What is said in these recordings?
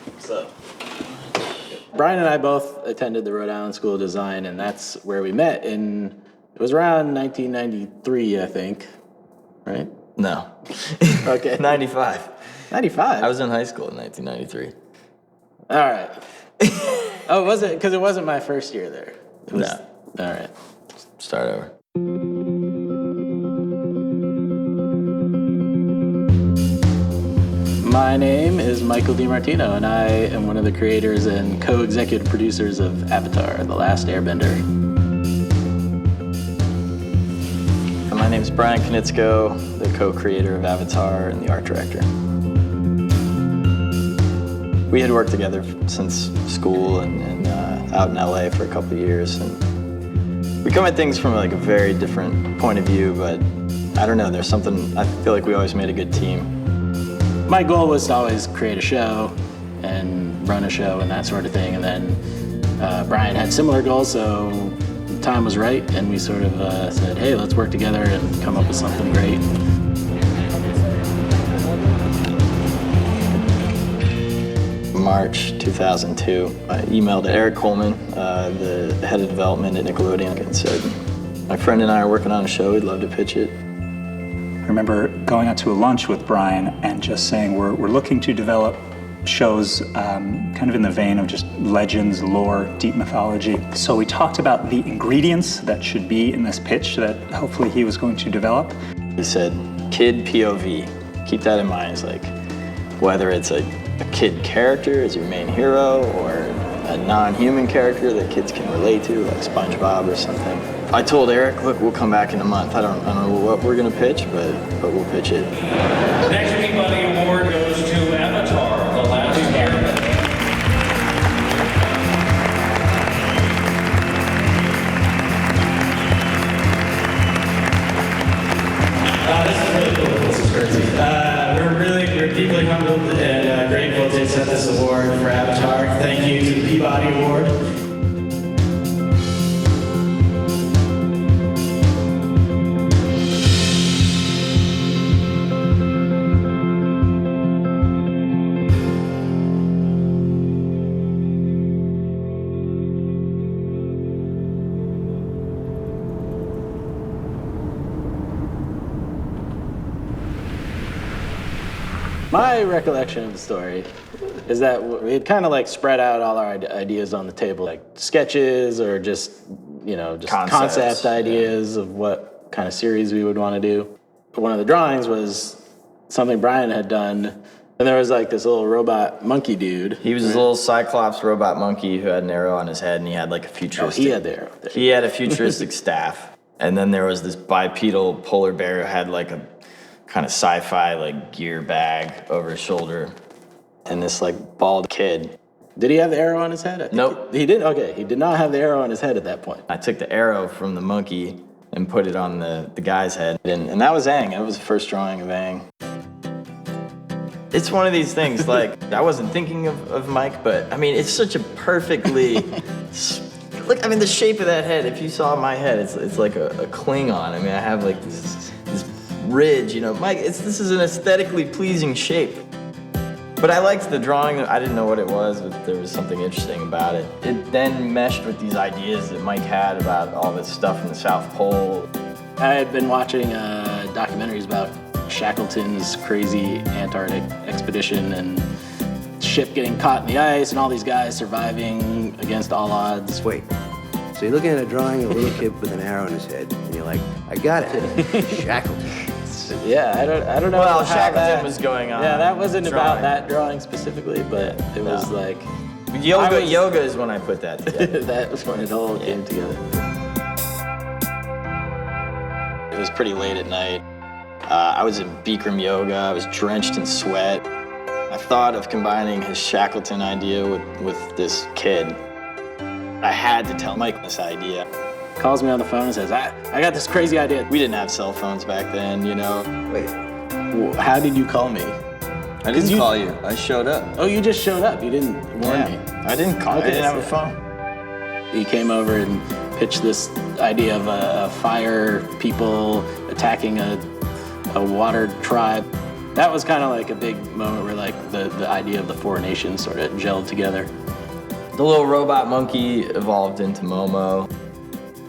What's up? Bryan and I both attended the Rhode Island School of Design, and that's where we met it was around 1993, I think, right? No. Okay. 95. 95? I was in high school in 1993. All right. Oh, was it? Because it wasn't my first year there. It was, No. All right. Start over. My name is Michael DiMartino, and I am one of the creators and co-executive producers of Avatar: The Last Airbender. My name's Bryan Konietzko, the co-creator of Avatar and the art director. We had worked together since school and out in LA for a couple of years, and we come at things from like a very different point of view, but I don't know, there's something, I feel like we always made a good team. My goal was to always create a show and run a show and that sort of thing, and then Bryan had similar goals, so the time was right, and we sort of said, hey, let's work together and come up with something great. March 2002, I emailed Eric Coleman, the head of development at Nickelodeon, and said, my friend and I are working on a show, we'd love to pitch it. I remember going out to a lunch with Bryan and just saying we're looking to develop shows kind of in the vein of just legends, lore, deep mythology. So we talked about the ingredients that should be in this pitch that hopefully he was going to develop. He said, kid POV. Keep that in mind. It's like, whether it's a kid character as your main hero or a non-human character that kids can relate to, like SpongeBob or something. I told Eric, look, we'll come back in a month. I don't know what we're gonna pitch, but we'll pitch it. Next Peabody Award goes to Avatar: The Last Airbender. This is really cool. This is crazy. We're deeply humbled and grateful to accept this award for Avatar. Thank you to the Peabody Award. My recollection of the story is that we had kind of like spread out all our ideas on the table, like sketches or just, just concept ideas of what kind of series we would want to do. But one of the drawings was something Bryan had done, and there was like this little robot monkey dude. He was this little cyclops robot monkey who had an arrow on his head, and he had like a futuristic... Oh, he had the arrow. He had a futuristic staff. And then there was this bipedal polar bear who had like a kind of sci-fi like gear bag over his shoulder, and this like bald kid. Did he have the arrow on his head? Nope. He didn't? Okay, he did not have the arrow on his head at that point. I took the arrow from the monkey and put it on the guy's head, and that was Aang. That was the first drawing of Aang. It's one of these things, like, I wasn't thinking of Mike, but I mean, it's such a perfectly, look, I mean, the shape of that head, if you saw my head, it's like a Klingon. I mean, I have like this ridge, Mike, this is an aesthetically pleasing shape. But I liked the drawing. I didn't know what it was, but there was something interesting about it. It then meshed with these ideas that Mike had about all this stuff in the South Pole. I had been watching documentaries about Shackleton's crazy Antarctic expedition and ship getting caught in the ice and all these guys surviving against all odds. Wait, so you're looking at a drawing of a little kid with an arrow in his head, and you're like, I got it, Shackleton. Yeah, I don't know. Well, how Shackleton was going on. Yeah, that wasn't about that drawing specifically, but it was like... Yoga is when I put that together. That was when it all came together. It was pretty late at night. I was in Bikram yoga. I was drenched in sweat. I thought of combining his Shackleton idea with this kid. I had to tell Mike this idea. Calls me on the phone and says, I got this crazy idea. We didn't have cell phones back then, Wait. How did you call me? I didn't call you. I showed up. Oh, you just showed up. You didn't warn me. I didn't call. I didn't have a phone. He came over and pitched this idea of a fire people attacking a water tribe. That was kind of like a big moment where like the idea of the four nations sort of gelled together. The little robot monkey evolved into Momo.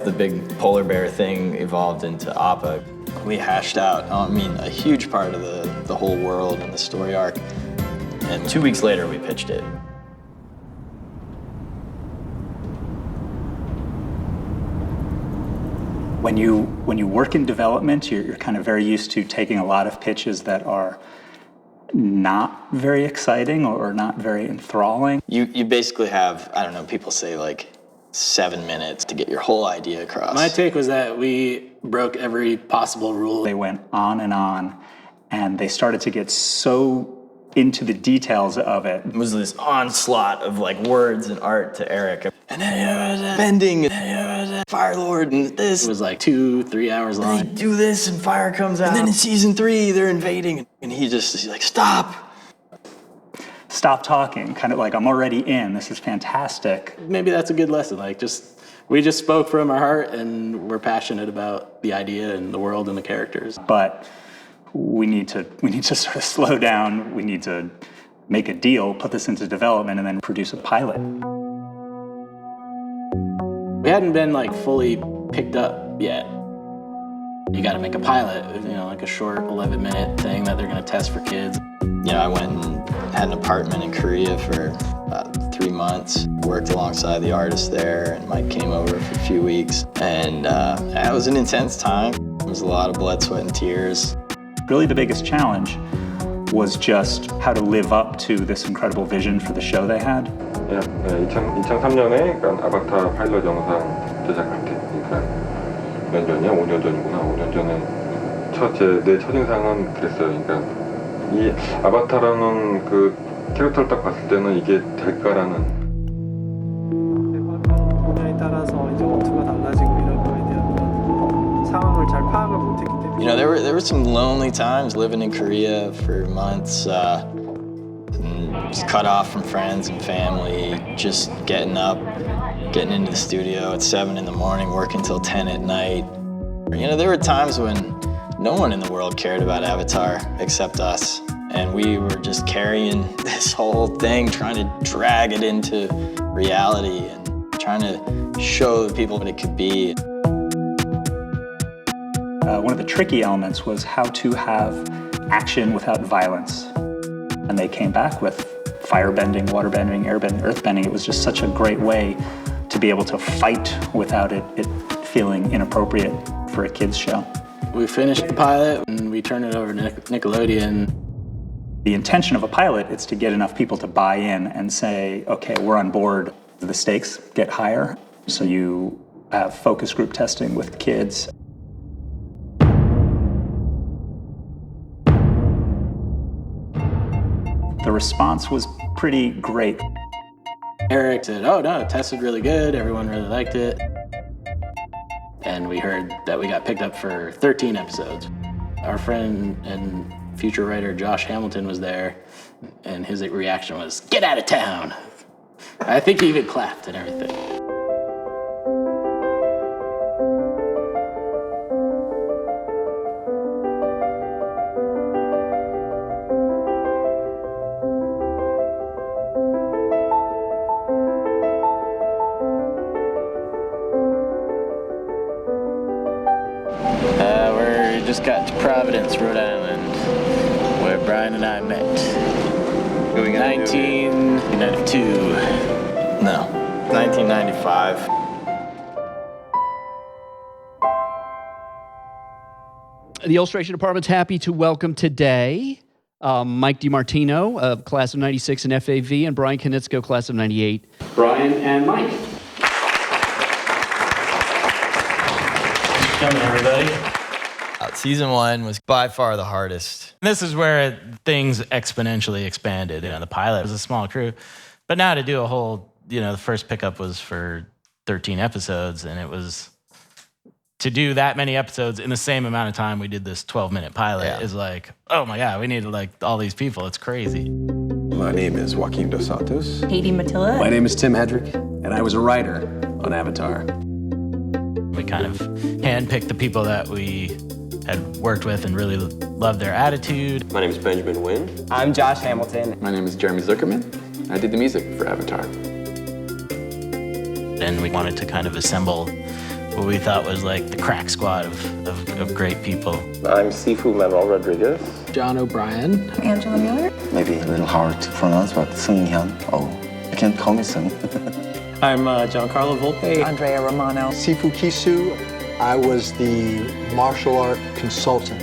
The big polar bear thing evolved into Appa. We hashed out, a huge part of the whole world and the story arc. And 2 weeks later, we pitched it. When you work in development, you're kind of very used to taking a lot of pitches that are not very exciting or not very enthralling. You basically have, I don't know, people say like 7 minutes to get your whole idea across. My take was that we broke every possible rule. They went on, and they started to get so into the details of it. It was this onslaught of like words and art to Eric. And then bending, and Fire Lord, and this. It was like 2-3 hours long. They do this and fire comes out. And then in season 3, they're invading. And he's like, stop. Stop talking, kind of like, I'm already in, this is fantastic. Maybe that's a good lesson. Like we just spoke from our heart and we're passionate about the idea and the world and the characters. But we need to sort of slow down. We need to make a deal, put this into development, and then produce a pilot. We hadn't been like fully picked up yet. You got to make a pilot, like a short 11-minute thing that they're going to test for kids. I went and had an apartment in Korea for about 3 months. Worked alongside the artist there, and Mike came over for a few weeks. And it was an intense time. It was a lot of blood, sweat, and tears. Really the biggest challenge was just how to live up to this incredible vision for the show they had. 2003년에 아바타 파일럿 영상 제작할 때, 그러니까 몇 년이야? 5년 전이구나. 5년 전에 내 첫인상은 그랬어요. 그러니까 이 아바타라는 그 캐릭터를 딱 봤을 때는 이게 될까라는. 분야에 따라서 이제 원투가 달라지고 이런 거에 대한 상황을 잘 파악을 못했기 때문에. There were some lonely times living in Korea for months. Just cut off from friends and family, just getting up, getting into the studio at 7 in the morning, working till 10 at night. There were times when no one in the world cared about Avatar except us. And we were just carrying this whole thing, trying to drag it into reality and trying to show the people what it could be. One of the tricky elements was how to have action without violence. And they came back with firebending, waterbending, airbending, earthbending. It was just such a great way to be able to fight without it feeling inappropriate for a kid's show. We finished the pilot and we turned it over to Nickelodeon. The intention of a pilot is to get enough people to buy in and say, okay, we're on board. The stakes get higher. So you have focus group testing with kids. The response was pretty great. Eric said, oh no, it tested really good. Everyone really liked it. And we heard that we got picked up for 13 episodes. Our friend and future writer Josh Hamilton was there, and his reaction was, get out of town. I think he even clapped and everything. We just got to Providence, Rhode Island, where Bryan and I met. 1992. No, 1995. The illustration department's happy to welcome today Mike DiMartino, class of 96 in FAV, and Bryan Konietzko, class of 98. Bryan and Mike. Coming, everybody. Season 1 was by far the hardest. This is where things exponentially expanded. The pilot was a small crew, but now to do a whole, the first pickup was for 13 episodes, and it was to do that many episodes in the same amount of time we did this 12-minute pilot is like, oh my God, we needed all these people. It's crazy. My name is Joaquin Dos Santos. Mattila. My name is Tim Hedrick, and I was a writer on Avatar. We kind of handpicked the people that we had worked with and really loved their attitude. My name is Benjamin Nguyen. I'm Josh Hamilton. My name is Jeremy Zuckerman. I did the music for Avatar. And we wanted to kind of assemble what we thought was like the crack squad of great people. I'm Sifu Manuel Rodriguez. John O'Brien. Angela Miller. Maybe a little hard to pronounce, but Seung-Hyun. Oh, you can call me Seung. I'm Giancarlo Volpe. Andrea Romano. Sifu Kisu. I was the martial art consultant.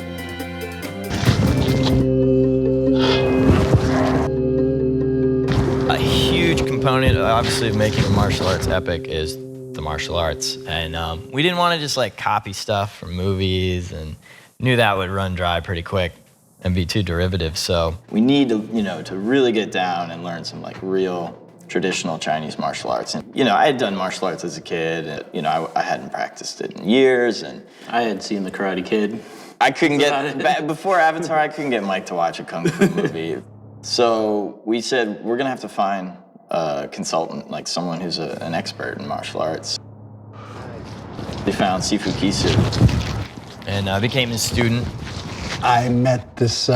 A huge component, obviously, of making a martial arts epic is the martial arts. And we didn't want to just like copy stuff from movies and knew that would run dry pretty quick and be too derivative. So we need to, to really get down and learn some like real traditional Chinese martial arts. And, I had done martial arts as a kid, and, I hadn't practiced it in years, and I had seen The Karate Kid. I couldn't before Avatar, I couldn't get Mike to watch a Kung Fu movie. So we said, we're gonna have to find a consultant, like someone who's an expert in martial arts. They found Sifu Kisu. And I became his student. I met this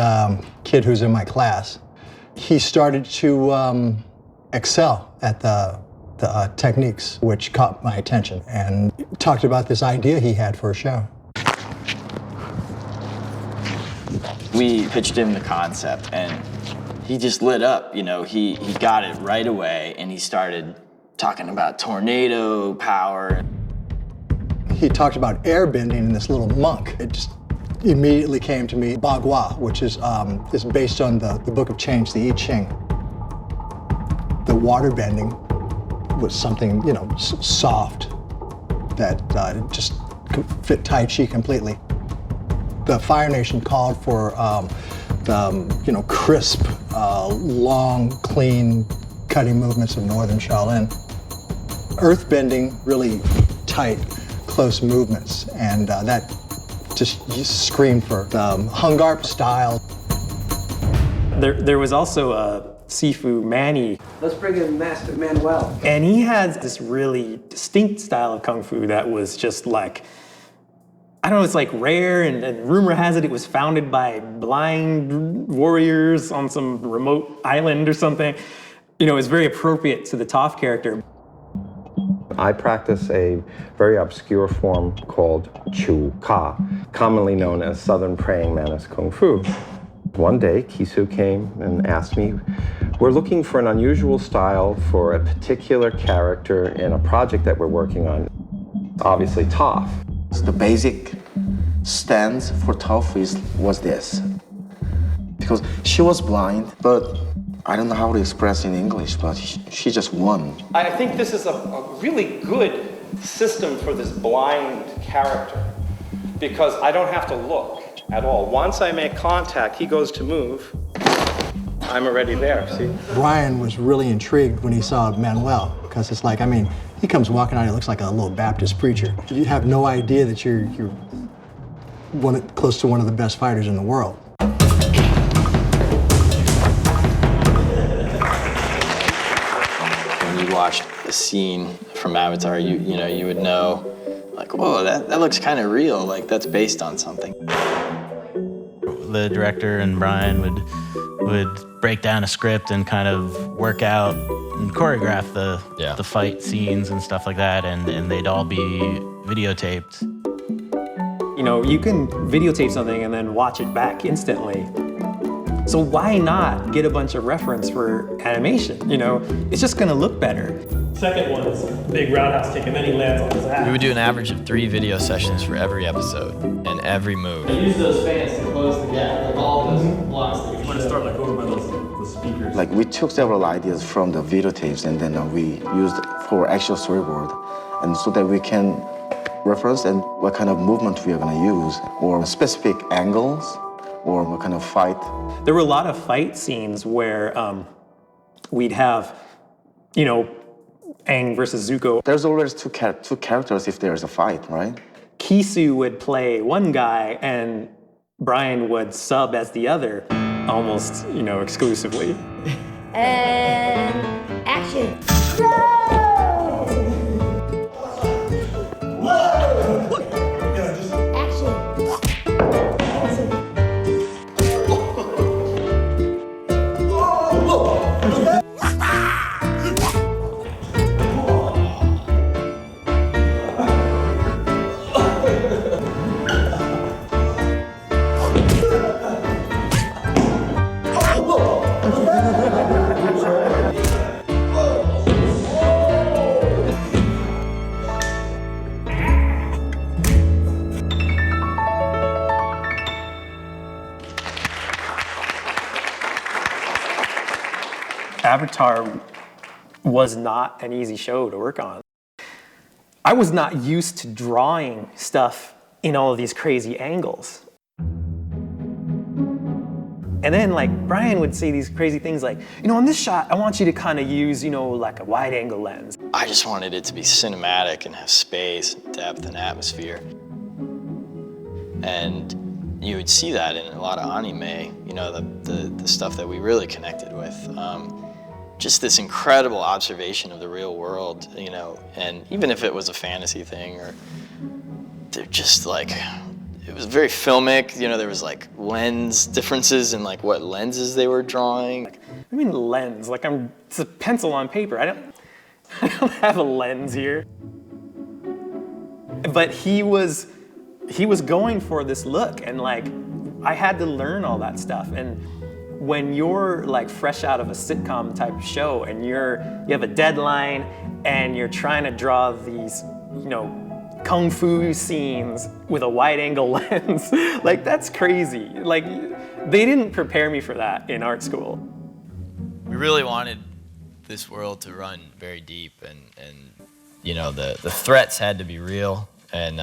kid who's in my class. He started to excel at the techniques, which caught my attention, and talked about this idea he had for a show. We pitched him the concept, and he just lit up. He got it right away, and he started talking about tornado power. He talked about airbending in this little monk. It just immediately came to me. Bagua, which is based on the Book of Change, the I Ching. The water bending was something, soft that just fit Tai Chi completely. The Fire Nation called for the, crisp, long, clean, cutting movements of Northern Shaolin. Earth bending, really tight, close movements, and that just screamed for the Hung Garp style. There was also a Sifu Manny. Let's bring in Master Manuel. And he has this really distinct style of Kung Fu that was just like, I don't know, it's like rare, and rumor has it was founded by blind warriors on some remote island or something. It's very appropriate to the Toph character. I practice a very obscure form called Chu Ka, commonly known as Southern Praying Mantis Kung Fu. One day, Kisu came and asked me, we're looking for an unusual style for a particular character in a project that we're working on. Obviously, Toph. The basic stance for Toph was this. Because she was blind, but I don't know how to express in English, but she just won. I think this is a really good system for this blind character, because I don't have to look at all. Once I make contact, he goes to move. I'm already there, see? Bryan was really intrigued when he saw Manuel, because it's like, he comes walking out, he looks like a little Baptist preacher. You have no idea that you're close to one of the best fighters in the world. When you watched a scene from Avatar, you would know, like, whoa, that looks kind of real, like that's based on something. The director and Bryan would break down a script and kind of work out and choreograph the fight scenes and stuff like that, and they'd all be videotaped. You can videotape something and then watch it back instantly. So why not get a bunch of reference for animation? It's just gonna look better. Second one is big roundhouse kick, and then he lands on his ass. We would do an average of 3 video sessions for every episode and every move. Use those fans to close the gap, like all those blocks that you want to start like over by the speakers. Like we took several ideas from the videotapes and then we used for actual storyboard, and so that we can reference and what kind of movement we are going to use, or specific angles, or what kind of fight. There were a lot of fight scenes where we'd have, Aang versus Zuko. There's always two characters if there's a fight, right? Kisu would play one guy and Bryan would sub as the other, almost, exclusively. And action. Whoa! Avatar was not an easy show to work on. I was not used to drawing stuff in all of these crazy angles. And then like Bryan would say these crazy things like, you know, on this shot, I want you to kind of use, you know, like a wide angle lens. I just wanted it to be cinematic and have space, depth, and atmosphere. And you would see that in a lot of anime, you know, the stuff that we really connected with. Just this incredible observation of the real world, you know, and even if it was a fantasy thing, or they're just like, it was very filmic, you know, there was like lens differences in like what lenses they were drawing. I mean lens, like it's a pencil on paper. I don't have a lens here. But he was going for this look, and like, I had to learn all that stuff. And when you're like fresh out of a sitcom type show and you have a deadline and you're trying to draw these, you know, kung fu scenes with a wide angle lens, like that's crazy. Like they didn't prepare me for that in art school. We really wanted this world to run very deep, and you know, the threats had to be real, and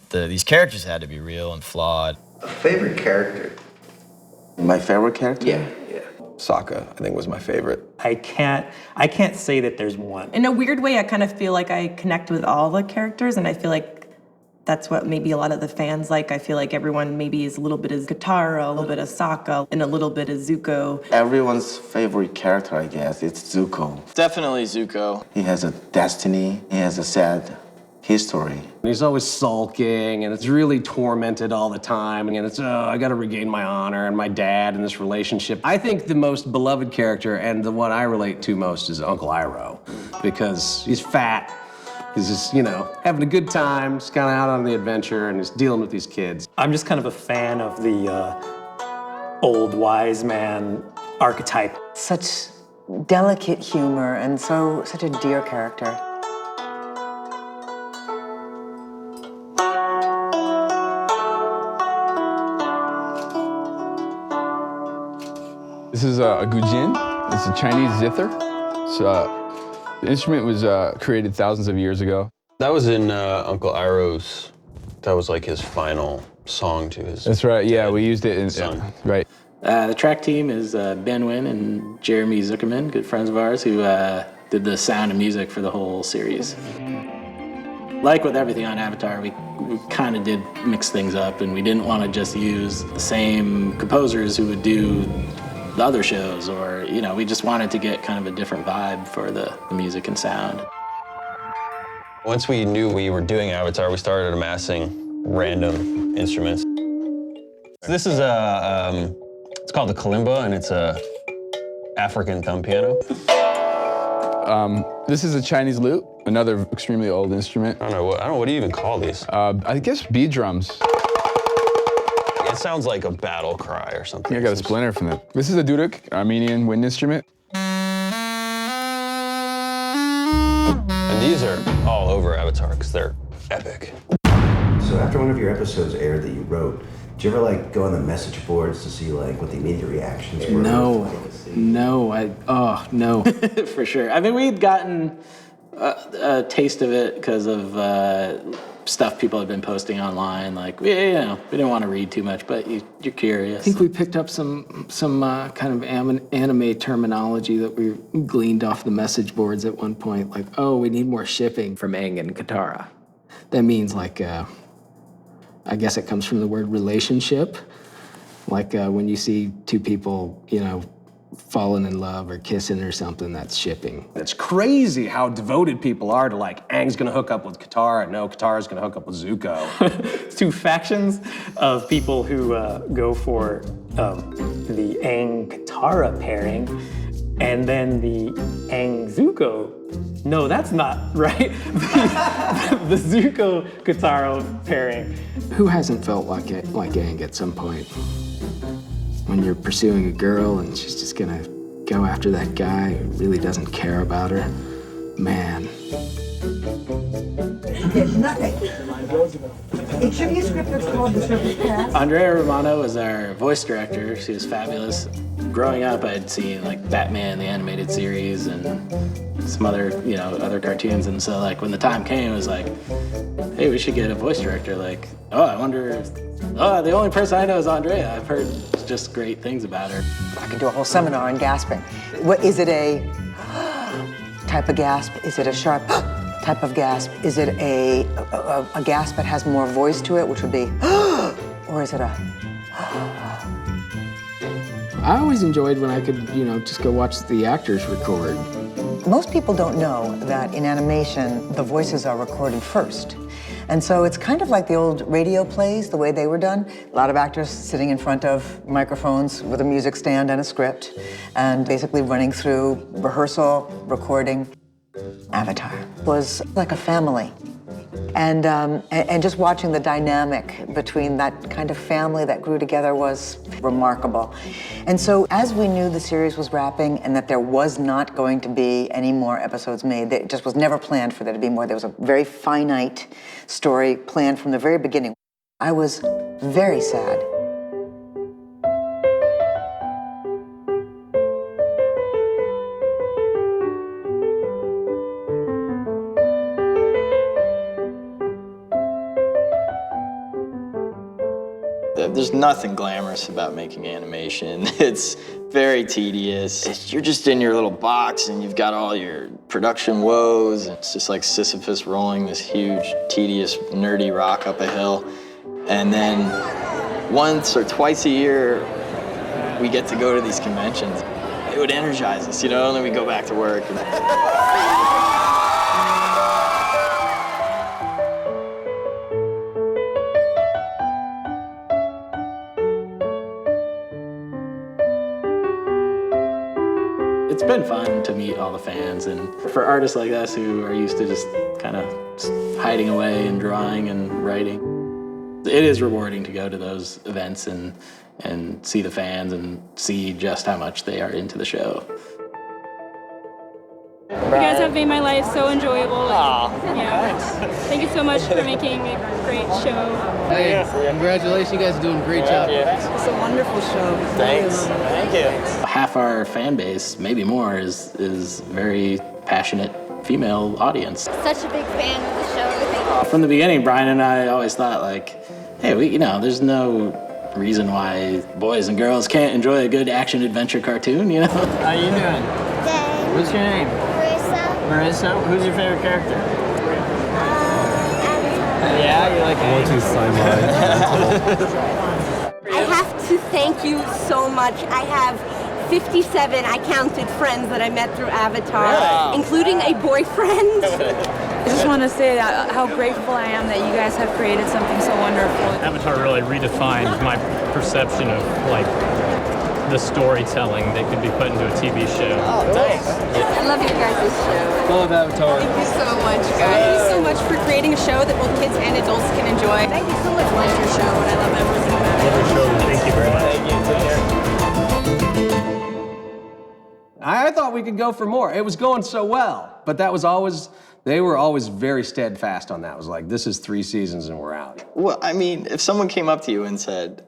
these characters had to be real and flawed. A favorite character? My favorite character? Yeah. Sokka, I think, was my favorite. I can't say that there's one. In a weird way, I kind of feel like I connect with all the characters, and I feel like that's what maybe a lot of the fans like. I feel like everyone maybe is a little bit of Katara, a little bit of Sokka, and a little bit of Zuko. Everyone's favorite character, I guess, it's Zuko. Definitely Zuko. He has a destiny, he has a sad history. He's always sulking, and it's really tormented all the time, and it's, oh, I gotta regain my honor and my dad in this relationship. I think the most beloved character, and the one I relate to most, is Uncle Iroh, because he's fat, he's just, you know, having a good time, just kind of out on the adventure, and he's dealing with these kids. I'm just kind of a fan of the old wise man archetype. Such delicate humor and such a dear character. This is a gujin. It's a Chinese zither. The instrument was created thousands of years ago. That was in Uncle Iroh's, that was like his final song to his... That's right, yeah, we used it in... right. The track team is Ben Wynn and Jeremy Zuckerman, good friends of ours, who did the sound and music for the whole series. Like with everything on Avatar, we kind of did mix things up, and we didn't want to just use the same composers who would do the other shows, or, you know, we just wanted to get kind of a different vibe for the music and sound. Once we knew we were doing Avatar, we started amassing random instruments. This is it's called the kalimba, and it's a African thumb piano. This is a Chinese lute, another extremely old instrument. I don't know, what do you even call these? I guess bead drums. It sounds like a battle cry or something. I got a splinter from it. This is a duduk, Armenian wind instrument. And these are all over Avatar because they're epic. So after one of your episodes aired that you wrote, did you ever like go on the message boards to see like what the immediate reactions were? No, for sure. I mean, we'd gotten a taste of it because of stuff people had been posting online. Like, you know, we didn't want to read too much, but you're curious. I think we picked up some kind of anime terminology that we gleaned off the message boards at one point. Like, oh, we need more shipping from Aang and Katara. That means like, I guess it comes from the word relationship. Like when you see two people, you know, falling in love or kissing or something, that's shipping. It's crazy how devoted people are to, like, Aang's gonna hook up with Katara, no, Katara's gonna hook up with Zuko. It's two factions of people who go for the Aang-Katara pairing, and then the Aang-Zuko. No, that's not right. the Zuko-Katara pairing. Who hasn't felt like Aang at some point? When you're pursuing a girl and she's just gonna go after that guy who really doesn't care about her. Man. There's nothing It should be a script that's called The Serpent's Path. Andrea Romano was our voice director. She was fabulous. Growing up, I'd seen like Batman, the animated series, and some other, other cartoons. And so like when the time came, it was like, hey, we should get a voice director. Like, I wonder, the only person I know is Andrea. I've heard just great things about her. I could do a whole seminar on gasping. What is it, a type of gasp? Is it a sharp type of gasp? Is it a gasp that has more voice to it, which would be, or is it a? I always enjoyed when I could, just go watch the actors record. Most people don't know that in animation, the voices are recorded first. And so it's kind of like the old radio plays, the way they were done. A lot of actors sitting in front of microphones with a music stand and a script, and basically running through rehearsal, recording. Avatar was like a family. And just watching the dynamic between that kind of family that grew together was remarkable. And so as we knew the series was wrapping and that there was not going to be any more episodes made, it just was never planned for there to be more. There was a very finite story planned from the very beginning. I was very sad. There's nothing glamorous about making animation. It's very tedious. You're just in your little box and you've got all your production woes. It's just like Sisyphus rolling this huge, tedious, nerdy rock up a hill. And then once or twice a year, we get to go to these conventions. It would energize us, and then we go back to work. It's been fun to meet all the fans, and for artists like us who are used to just kind of hiding away and drawing and writing, it is rewarding to go to those events and see the fans and see just how much they are into the show. You guys have made my life so enjoyable. Thank you so much for making a great show. Hey, congratulations, you guys are doing a great job. It's a wonderful show. Thanks. Thank you. Half our fan base, maybe more, is very passionate female audience. Such a big fan of the show. From the beginning, Bryan and I always thought hey, there's no reason why boys and girls can't enjoy a good action adventure cartoon, How you doing? Good. What's your name? Marissa? Who's your favorite character? Yeah, you like I want to sign I have to thank you so much. I have 57, I counted, friends that I met through Avatar, including a boyfriend. I just want to say how grateful I am that you guys have created something so wonderful. Avatar really redefined my perception of the storytelling that could be put into a TV show. Oh, thanks. I love your guys' show. Love Avatar. Thank you so much, guys. Thank you so much for creating a show that both kids and adults can enjoy. Thank you so much for your show, and I love everything about it. Thank you very much. Thank you. Take care. I thought we could go for more. It was going so well, but they were always very steadfast on that. It was like, this is 3 seasons and we're out. Well, I mean, if someone came up to you and said,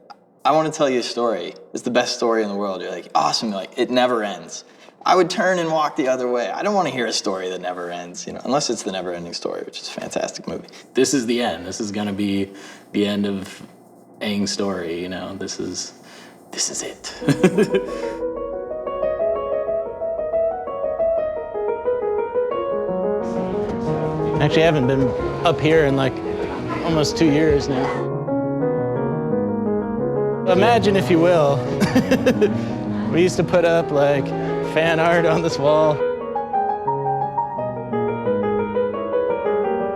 I want to tell you a story, it's the best story in the world, you're like, awesome, you're like, it never ends. I would turn and walk the other way. I don't want to hear a story that never ends, unless it's the Never-Ending Story, which is a fantastic movie. This is the end. This is going to be the end of Aang's story, This is it. Actually, I haven't been up here in almost 2 years now. Imagine, if you will, we used to put up fan art on this wall.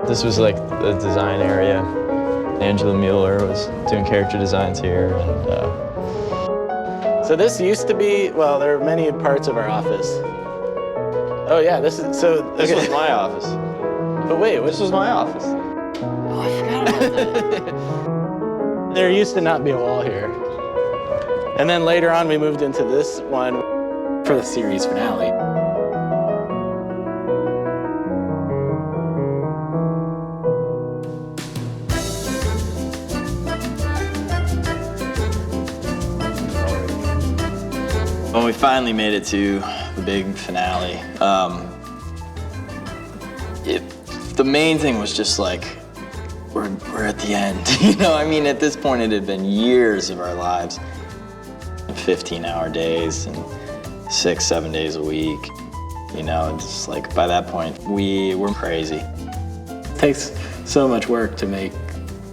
This was the design area. Angela Mueller was doing character designs here. So this used to be, there are many parts of our office. Oh yeah, this was my office. But wait, this was my office. Oh, I forgot about that. There used to not be a wall here. And then later on, we moved into this one for the series finale. When we finally made it to the big finale, the main thing was just like, we're at the end. You know, I mean, at this point it had been years of our lives. 15-hour days and 6-7 days a week. You know, it's like by that point we were crazy. It takes so much work to make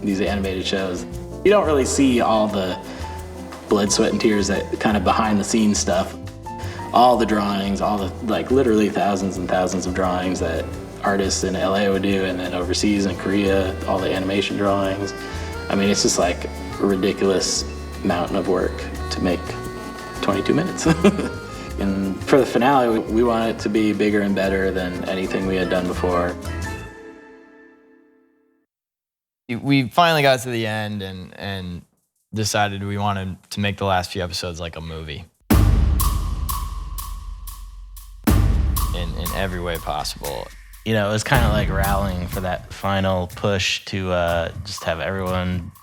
these animated shows. You don't really see all the blood, sweat, and tears, that kind of behind the scenes stuff. All the drawings, all the, like literally thousands and thousands of drawings that artists in LA would do, and then overseas in Korea, all the animation drawings. I mean, it's just like a ridiculous mountain of work to make 22 minutes. And for the finale, we want it to be bigger and better than anything we had done before. We finally got to the end and decided we wanted to make the last few episodes like a movie. In every way possible. You know, it was kind of like rallying for that final push to just have everyone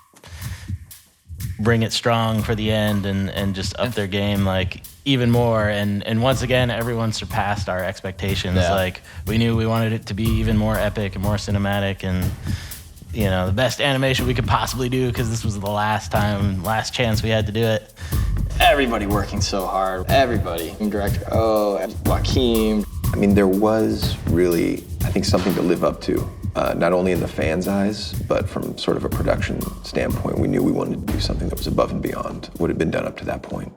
bring it strong for the end and just up their game like even more. And once again, everyone surpassed our expectations. Yeah. Like we knew we wanted it to be even more epic and more cinematic and, you know, the best animation we could possibly do because this was the last chance we had to do it. Everybody working so hard. Everybody. Director Joaquin. I mean, there was really, I think, something to live up to, not only in the fans' eyes, but from sort of a production standpoint. We knew we wanted to do something that was above and beyond what had been done up to that point.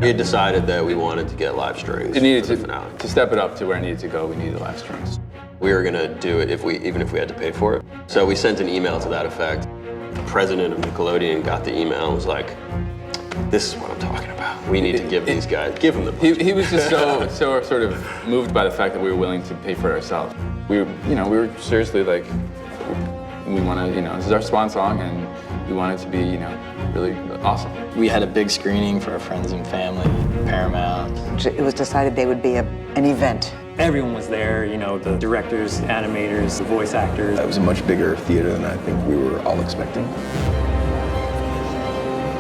We had decided that we wanted to get live strings. It needed to step it up to where it needed to go. We needed live strings. We were gonna do it even if we had to pay for it. So we sent an email to that effect. The president of Nickelodeon got the email and was like, "This is what I'm talking about. We need to give these guys, give them the budget." He was just so sort of moved by the fact that we were willing to pay for it ourselves. We were seriously like, we want to, this is our swan song, and we want it to be, really awesome. We had a big screening for our friends and family, Paramount. It was decided they would be an event. Everyone was there, the directors, animators, the voice actors. That was a much bigger theater than I think we were all expecting.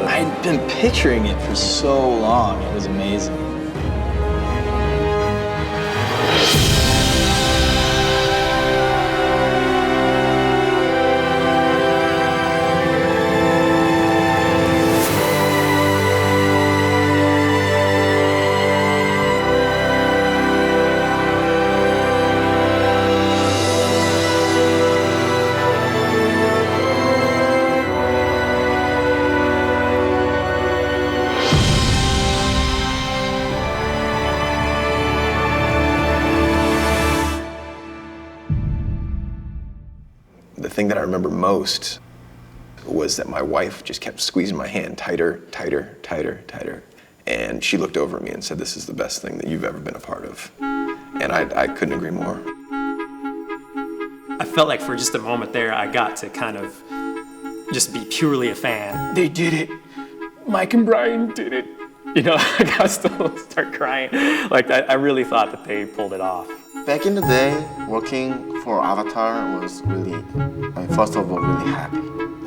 I'd been picturing it for so long. It was amazing. The thing that I remember most was that my wife just kept squeezing my hand tighter, tighter, tighter, tighter. And she looked over at me and said, "This is the best thing that you've ever been a part of." And I couldn't agree more. I felt like for just a moment there, I got to kind of just be purely a fan. They did it. Mike and Bryan did it. I got to start crying. Like, I really thought that they pulled it off. Back in the day, working for Avatar was really, first of all, really happy.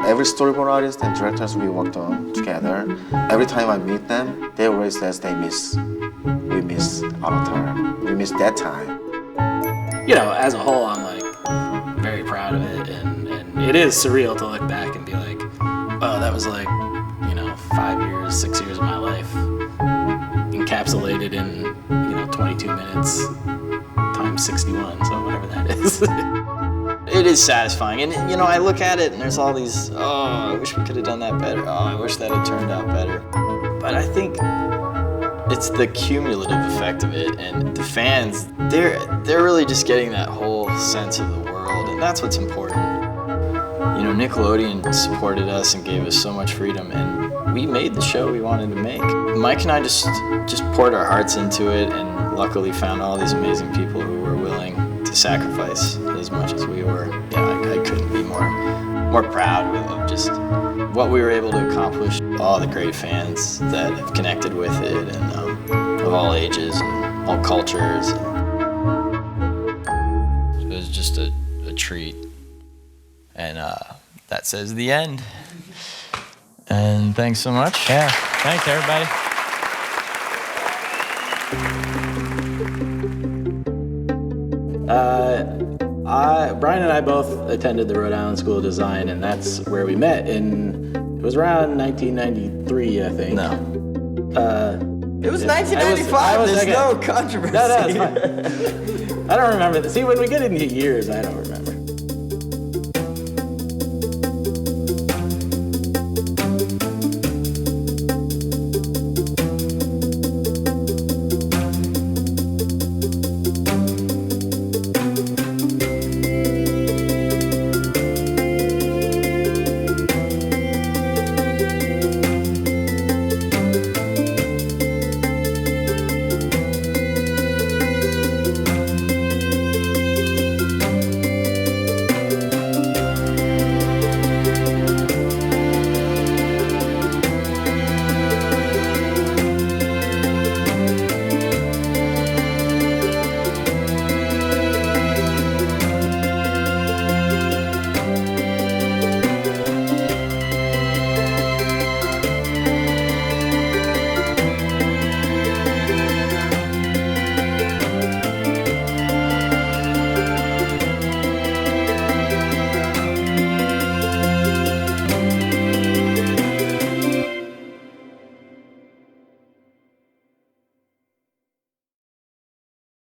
Every storyboard artist and directors we worked on together, every time I meet them, they always says we miss Avatar. We miss that time. As a whole, I'm like very proud of it, and it is surreal to look back and be like, oh, that was like, 5 years, 6 years of my life encapsulated in 22 minutes times 61, so whatever that is. It is satisfying, and I look at it and there's all these, I wish we could have done that better. I wish that had turned out better. But I think it's the cumulative effect of it, and the fans, they're really just getting that whole sense of the world, and that's what's important. Nickelodeon supported us and gave us so much freedom, and we made the show we wanted to make. Mike and I just poured our hearts into it, and luckily found all these amazing people who were willing to sacrifice as much as we were. I couldn't be more proud of just what we were able to accomplish. All the great fans that have connected with it, and of all ages and all cultures. It was just a treat. And that says the end. And thanks so much. Yeah. Thanks, everybody. Bryan and I both attended the Rhode Island School of Design, and that's where we met. It was around 1993, I think. No. It was 1995. There's no controversy. No, it's fine. I don't remember. See, when we get into years, I don't remember.